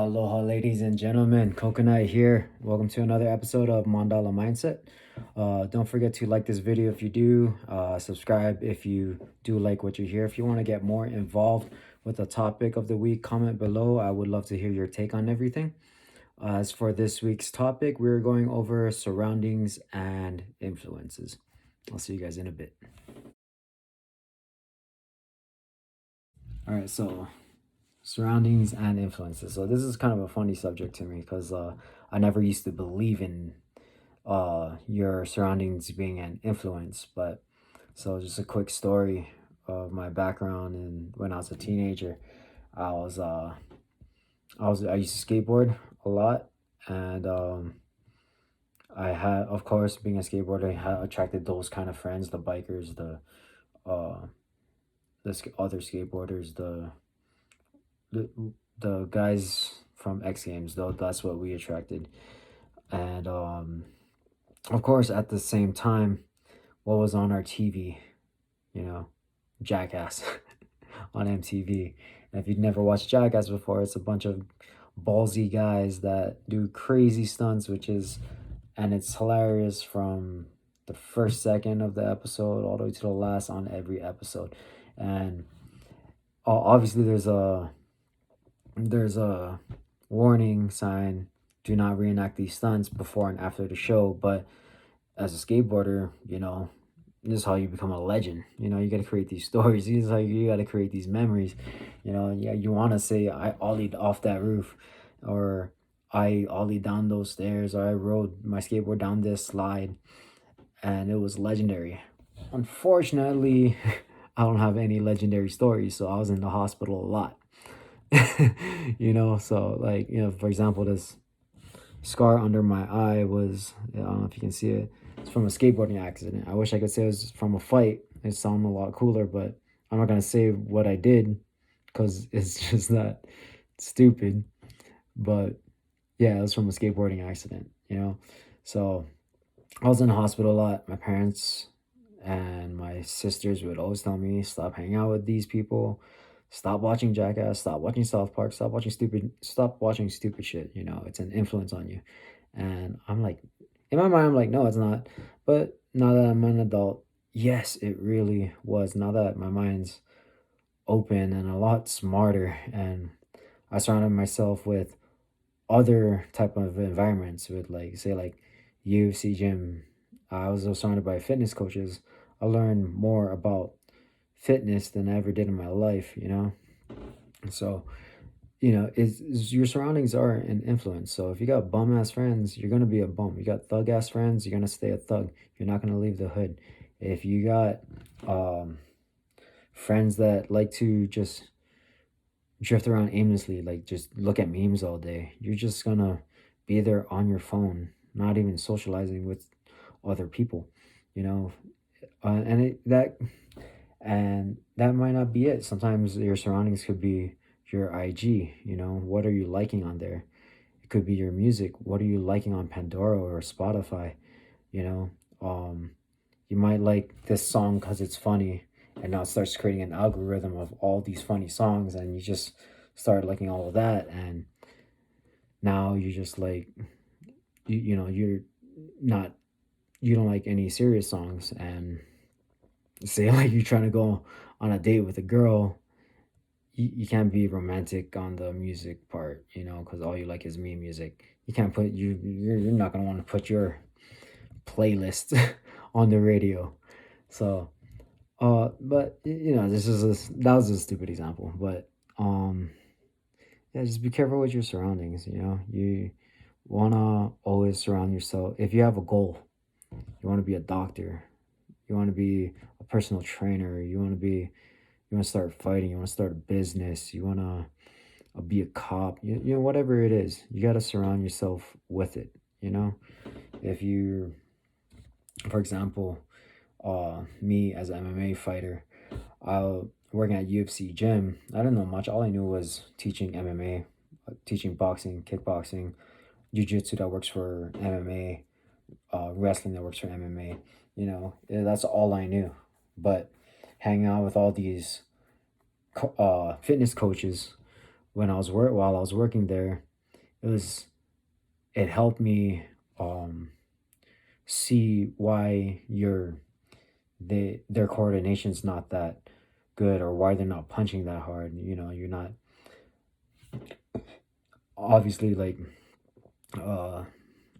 Aloha, ladies and gentlemen. Coconut here. Welcome to another episode of Mon Mindset. Don't forget to like this video if you do. Subscribe if you do like what you hear. If you want to get more involved with the topic of the week, comment below. I would love to hear your take on everything. As for this week's topic, we're going over surroundings and influences. I'll see you guys in a bit. All right, so surroundings and influences. So this is kind of a funny subject to me because I never used to believe in your surroundings being an influence. But so just a quick story of my background. And when I was a teenager, I was I used to skateboard a lot, and I had, of course, being a skateboarder, I had attracted those kind of friends, the bikers, uh other skateboarders, the the guys from X Games, though. That's what we attracted. And of course, at the same time, what was on our TV, you know, Jackass on MTV. And if you've never watched Jackass before, it's a bunch of ballsy guys that do crazy stunts, and it's hilarious from the first second of the episode all the way to the last on every episode. And obviously, there's a warning sign: do not reenact these stunts before and after the show. But as a skateboarder, this is how you become a legend. You got to create these stories. This is how you got to create these memories. Yeah, you want to say, I ollied off that roof, or I ollied down those stairs, or I rode my skateboard down this slide, and it was legendary. Unfortunately, I don't have any legendary stories, so I was in the hospital a lot. So like, for example, this scar under my eye was, I don't know if you can see it, it's from a skateboarding accident. I wish I could say it was from a fight. It sounded a lot cooler, but I'm not gonna say what I did because it's just that stupid. But yeah, it was from a skateboarding accident. So I was in the hospital a lot. My parents and my sisters would always tell me, stop hanging out with these people, stop watching Jackass, stop watching South Park, stop watching stupid shit. It's an influence on you. And I'm like, in my mind, I'm like, no, it's not. But now that I'm an adult, yes, it really was. Now that my mind's open and a lot smarter, and I surrounded myself with other type of environments, with, like, say, like UFC gym. I was surrounded by fitness coaches. I learned more about fitness than I ever did in my life. So, your surroundings are an influence. So if you got bum ass friends, you're gonna be a bum. You got thug ass friends, you're gonna stay a thug. You're not gonna leave the hood. If you got friends that like to just drift around aimlessly, like just look at memes all day, you're just gonna be there on your phone, not even socializing with other people. You know, and that might not be it. Sometimes your surroundings could be your IG. What are you liking on there? It could be your music. What are you liking on Pandora or Spotify? You know, you might like this song because it's funny, and now it starts creating an algorithm of all these funny songs, and you just start liking all of that, and now you just like, you're not, you don't like any serious songs. And say like you're trying to go on a date with a girl, you can't be romantic on the music part, because all you like is me music. You can't put you're not gonna want to put your playlist on the radio. So but that was a stupid example. But yeah, just be careful with your surroundings. You wanna always surround yourself. If you have a goal, you want to be a doctor, you want to be a personal trainer, you want to start fighting, you want to start a business, you want to be a cop, whatever it is, you got to surround yourself with it. If you, for example, me as an MMA fighter, working at UFC gym, I didn't know much. All I knew was teaching MMA, teaching boxing, kickboxing, jiu-jitsu that works for MMA, wrestling that works for MMA. That's all I knew. But hanging out with all these fitness coaches while I was working there, it was it helped me um see why their coordination's not that good, or why they're not punching that hard. You know, you're not obviously like uh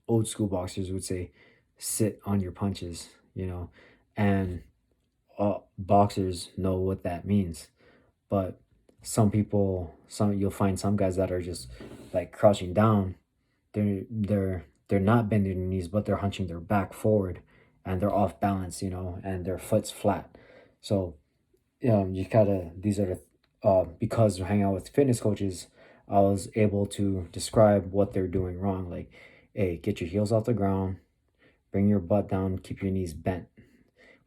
old school boxers would say, sit on your punches, you know, and boxers know what that means. But some you'll find some guys that are just like crouching down. They're not bending their knees, but they're hunching their back forward, and they're off balance, you know, and their foot's flat. So you gotta these are the because hanging out with fitness coaches, I was able to describe what they're doing wrong. Like, hey, get your heels off the ground, bring your butt down, keep your knees bent.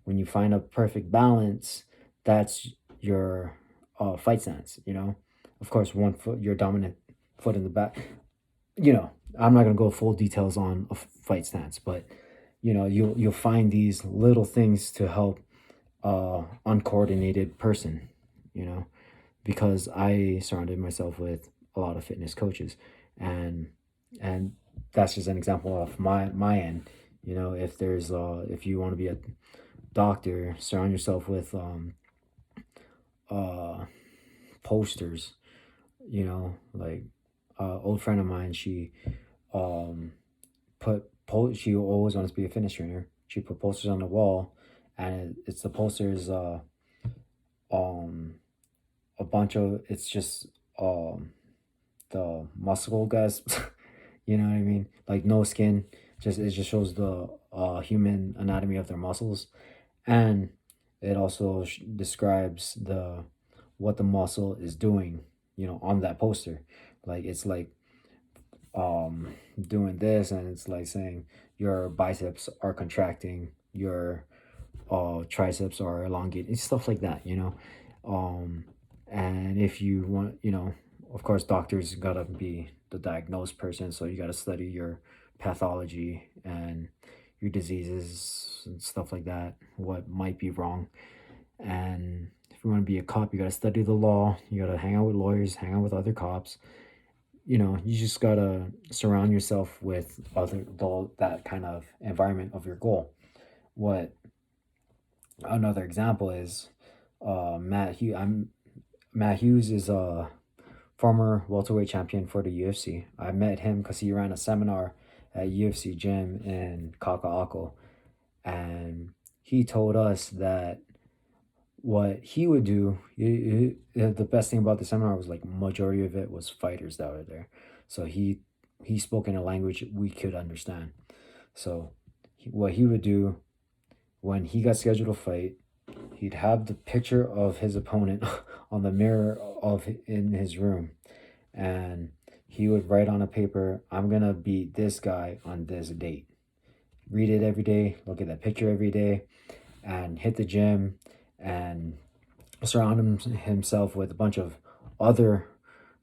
When you find a perfect balance, that's your fight stance. You know, of course, one foot, your dominant foot in the back. You know, I'm not gonna go full details on a fight stance, but you know, you'll find these little things to help uncoordinated person. You know, because I surrounded myself with a lot of fitness coaches, and and that's just an example of my end. You know, if you want to be a doctor, surround yourself with uh posters. You know, like old friend of mine, um she always wants to be a fitness trainer. She put posters on the wall, and it's the posters um a bunch of it's just the muscle guys. You know what I mean? Like no skin, just it just shows the human anatomy of their muscles, and it also describes the what the muscle is doing. You know, on that poster, like it's like doing this, and it's like saying your biceps are contracting, your triceps are elongated, stuff like that. You know, um, and if you want, you know, of course, doctors gotta be the diagnosed person, so you gotta study your pathology and your diseases and stuff like that, what might be wrong. And if you want to be a cop, you gotta study the law, you gotta hang out with lawyers, hang out with other cops. You know, you just gotta surround yourself with that kind of environment of your goal. What another example is Matt Hughes. Matt Hughes is a former welterweight champion for the UFC. I met him because he ran a seminar at UFC gym in Kaka'ako, and he told us that what he would do, the best thing about the seminar was like majority of it was fighters that were there. So he spoke in a language we could understand. So what he would do when he got scheduled to fight, he'd have the picture of his opponent on the mirror of in his room, and he would write on a paper, I'm gonna beat this guy on this date. Read it every day, look at that picture every day, and hit the gym and surround himself with a bunch of other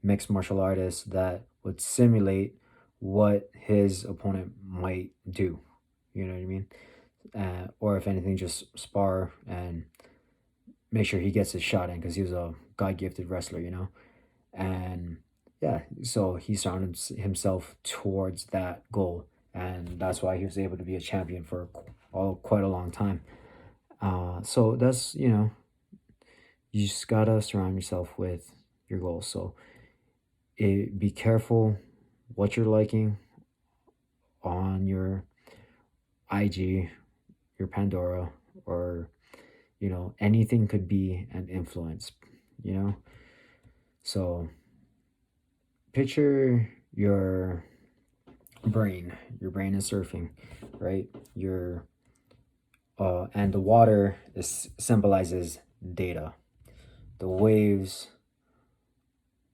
mixed martial artists that would simulate what his opponent might do. You know what I mean? Or if anything, just spar and make sure he gets his shot in because he was a God gifted wrestler, you know? And yeah, so he surrounded himself towards that goal. And that's why he was able to be a champion for quite a long time. So that's, you know, you just gotta surround yourself with your goals. So be careful what you're liking on your IG, your Pandora, or, you know, anything could be an influence, you know? So picture your brain is surfing, right? Your and the water is symbolizes data. The waves,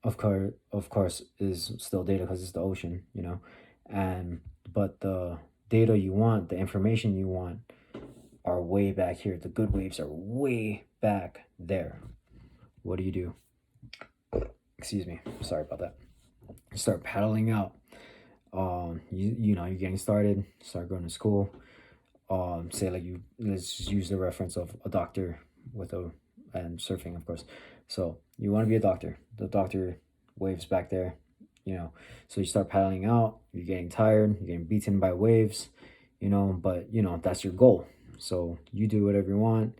of course, is still data because it's the ocean, you know, and but the data you want, the information you want, are way back here. The good waves are way back there. What do? Excuse me. Sorry about that. You start paddling out. You know, you're getting started. Start going to school. Say like let's just use the reference of a doctor with a and surfing, of course. So you want to be a doctor. The doctor waves back there. you know. So you start paddling out, you're getting tired, you're getting beaten by waves, but that's your goal. So you do whatever you want,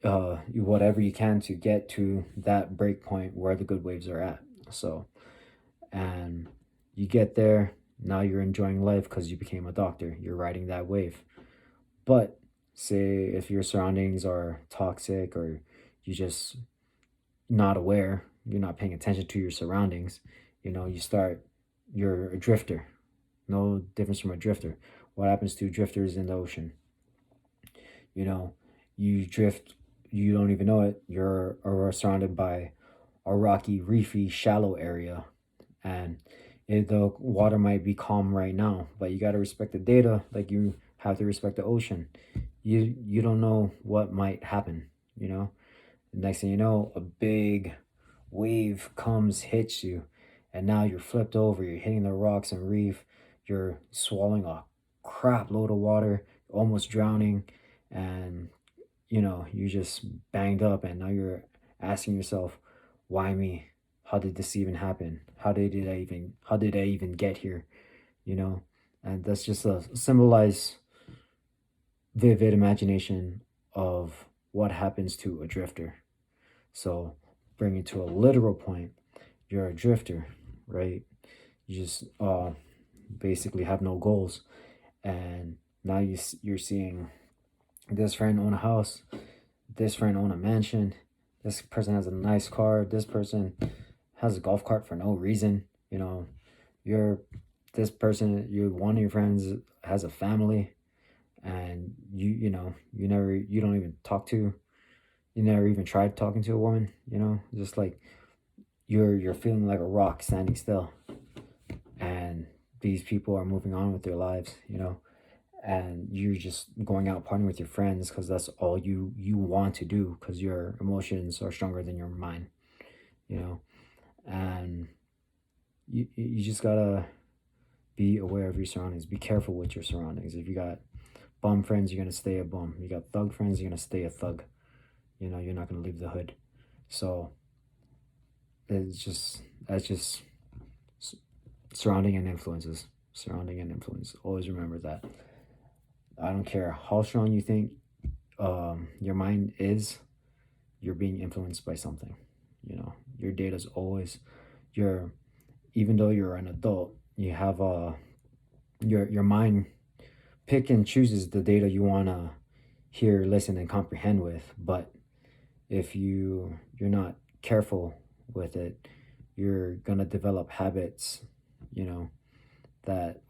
whatever you can to get to that break point where the good waves are at. So, and you get there, now you're enjoying life because you became a doctor, you're riding that wave. But say if your surroundings are toxic, or you just not aware, you're not paying attention to your surroundings, you're a drifter. No difference from a drifter. What happens to drifters in the ocean? You know, you drift, you don't even know it. You're surrounded by a rocky, reefy, shallow area, and the water might be calm right now, but you got to respect the data like you have to respect the ocean. You don't know what might happen, you know. Next thing you know, a big wave comes, hits you, and now you're flipped over, you're hitting the rocks and reef, you're swallowing a crap load of water, almost drowning, and you just banged up, and now you're asking yourself, why me? How did this even happen? How did I even get here? You know? And that's just a symbolized vivid imagination of what happens to a drifter. So bring it to a literal point, you're a drifter, right? You just basically have no goals, and now you're seeing this friend own a house, this friend own a mansion, this person has a nice car, this person has a golf cart for no reason. You're this person, one of your friends has a family, and you don't even talk to, you never even tried talking to a woman. Just like you're feeling like a rock standing still, and these people are moving on with their lives, and you're just going out partying with your friends because that's all you want to do, because your emotions are stronger than your mind, you know and you just gotta be aware of your surroundings, be careful with your surroundings. If you got bum friends, you're gonna stay a bum. You got thug friends, you're gonna stay a thug. You're not gonna leave the hood. So that's just surrounding and influences. Surrounding and influence, always remember that. I don't care how strong you think your mind is, you're being influenced by something. Your data's always your even though you're an adult, you have your mind pick and chooses the data you want to hear, listen, and comprehend with. But if you're not careful with it, you're gonna develop habits, you know, that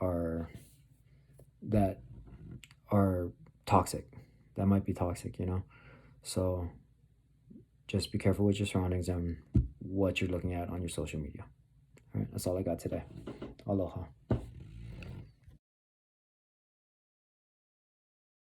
that are toxic. That might be toxic. So just be careful with your surroundings and what you're looking at on your social media. All right, that's all I got today. Aloha.